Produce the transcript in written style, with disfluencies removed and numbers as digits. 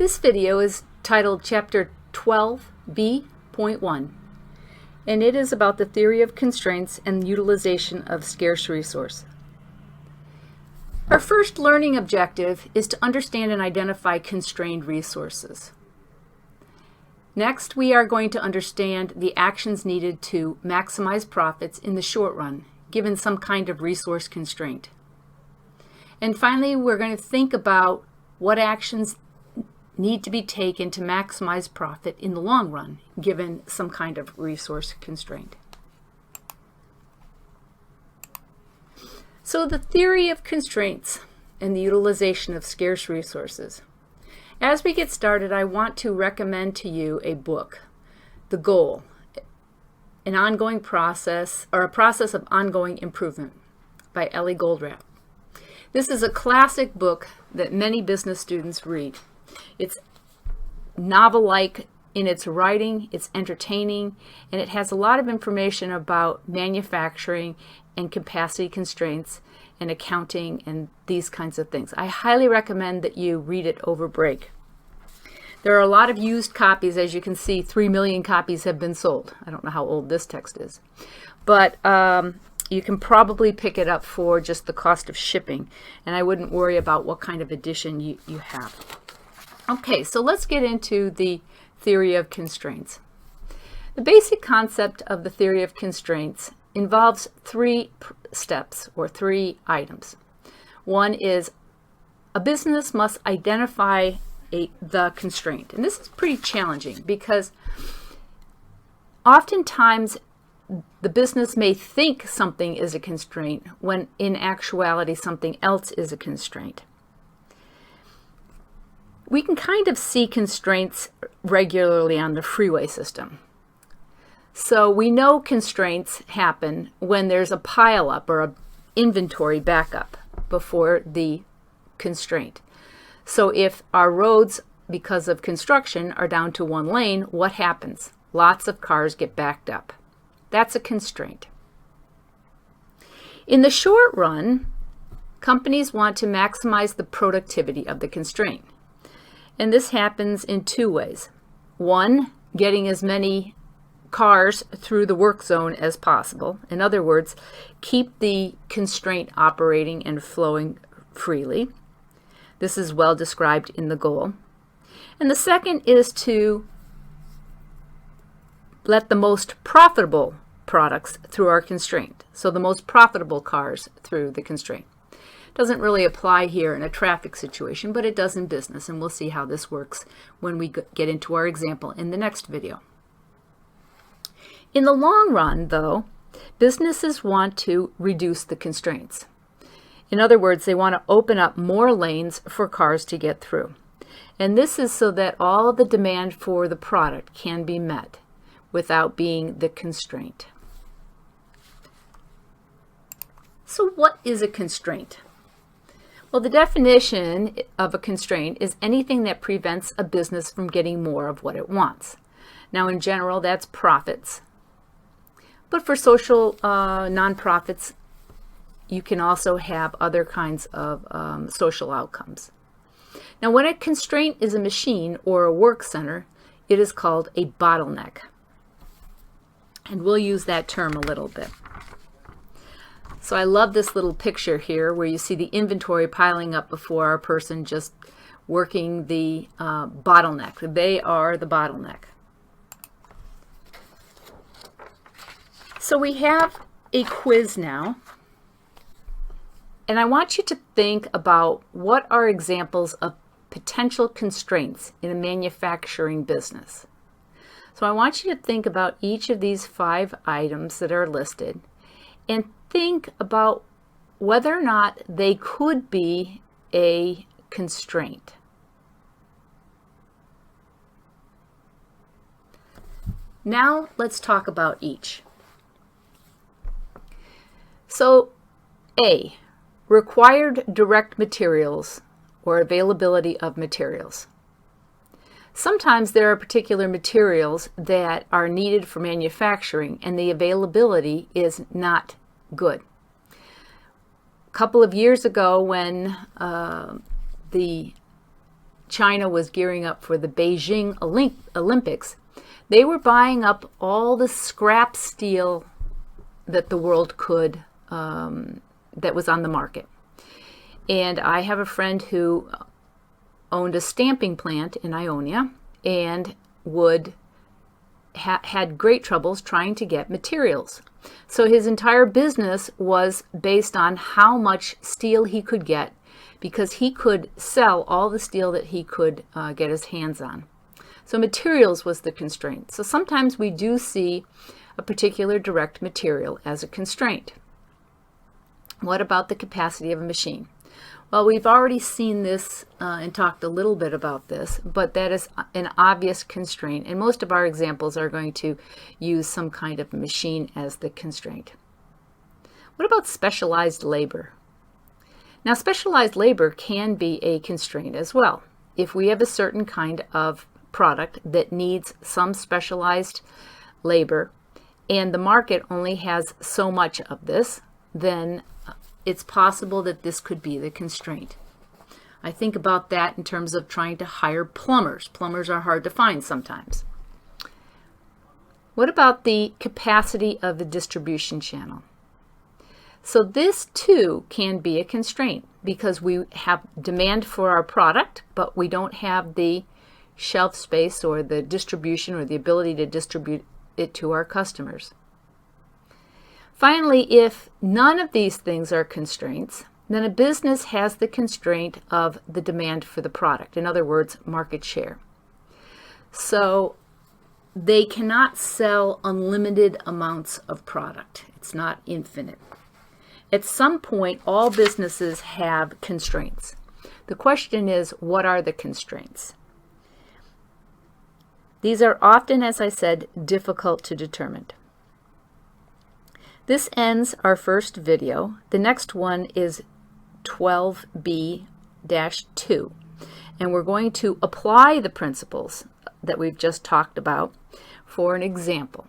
This video is titled Chapter 12B.1, and it is about the theory of constraints and utilization of scarce resource. Our first learning objective is to understand and identify constrained resources. Next, we are going to understand the actions needed to maximize profits in the short run, given some kind of resource constraint. And finally, we're going to think about what actions need to be taken to maximize profit in the long run, given some kind of resource constraint. So the theory of constraints and the utilization of scarce resources. As we get started, I want to recommend to you a book, The Goal, an ongoing process, or a process of ongoing improvement by Ellie Goldratt. This is a classic book that many business students read. It's novel-like in its writing, it's entertaining, and it has a lot of information about manufacturing and capacity constraints and accounting and these kinds of things. I highly recommend that you read it over break. There are a lot of used copies. As you can see, 3 million copies have been sold. I don't know how old this text is, but you can probably pick it up for just the cost of shipping, and I wouldn't worry about what kind of edition you have. Okay, so let's get into the theory of constraints. The basic concept of the theory of constraints involves 3 steps or 3 items. One is a business must identify the constraint. And this is pretty challenging because oftentimes the business may think something is a constraint when in actuality something else is a constraint. We can kind of see constraints regularly on the freeway system. So we know constraints happen when there's a pileup or an inventory backup before the constraint. So if our roads, because of construction, are down to 1 lane, what happens? Lots of cars get backed up. That's a constraint. In the short run, companies want to maximize the productivity of the constraint. And this happens in 2 ways. 1, getting as many cars through the work zone as possible. In other words, keep the constraint operating and flowing freely. This is well described in the goal. And the second is to let the most profitable products through our constraint. So the most profitable cars through the constraint. Doesn't really apply here in a traffic situation, but it does in business, and we'll see how this works when we get into our example in the next video. In the long run, though, businesses want to reduce the constraints. In other words, they want to open up more lanes for cars to get through. And this is so that all the demand for the product can be met without being the constraint. So what is a constraint? Well, the definition of a constraint is anything that prevents a business from getting more of what it wants. Now, in general, that's profits. But for social nonprofits, you can also have other kinds of social outcomes. Now, when a constraint is a machine or a work center, it is called a bottleneck. And we'll use that term a little bit. So I love this little picture here where you see the inventory piling up before our person just working the bottleneck. They are the bottleneck. So we have a quiz now. And I want you to think about what are examples of potential constraints in a manufacturing business. So I want you to think about each of these 5 items that are listed and think about whether or not they could be a constraint. Now let's talk about each. So A, required direct materials or availability of materials. Sometimes there are particular materials that are needed for manufacturing and the availability is not good. A couple of years ago when the China was gearing up for the Beijing Olympics, they were buying up all the scrap steel that the world could, that was on the market. And I have a friend who owned a stamping plant in Ionia and had great troubles trying to get materials. So his entire business was based on how much steel he could get, because he could sell all the steel that he could get his hands on. So materials was the constraint. So sometimes we do see a particular direct material as a constraint. What about the capacity of a machine? Well, we've already seen this and talked a little bit about this, but that is an obvious constraint, and most of our examples are going to use some kind of machine as the constraint. What about specialized labor? Now, specialized labor can be a constraint as well. If we have a certain kind of product that needs some specialized labor, and the market only has so much of this, then it's possible that this could be the constraint. I think about that in terms of trying to hire plumbers. Plumbers are hard to find sometimes. What about the capacity of the distribution channel? So this too can be a constraint, because we have demand for our product, but we don't have the shelf space or the distribution or the ability to distribute it to our customers. Finally, if none of these things are constraints, then a business has the constraint of the demand for the product. In other words, market share. So they cannot sell unlimited amounts of product. It's not infinite. At some point, all businesses have constraints. The question is, what are the constraints? These are often, as I said, difficult to determine. This ends our first video. The next one is 12B-2, and we're going to apply the principles that we've just talked about for an example.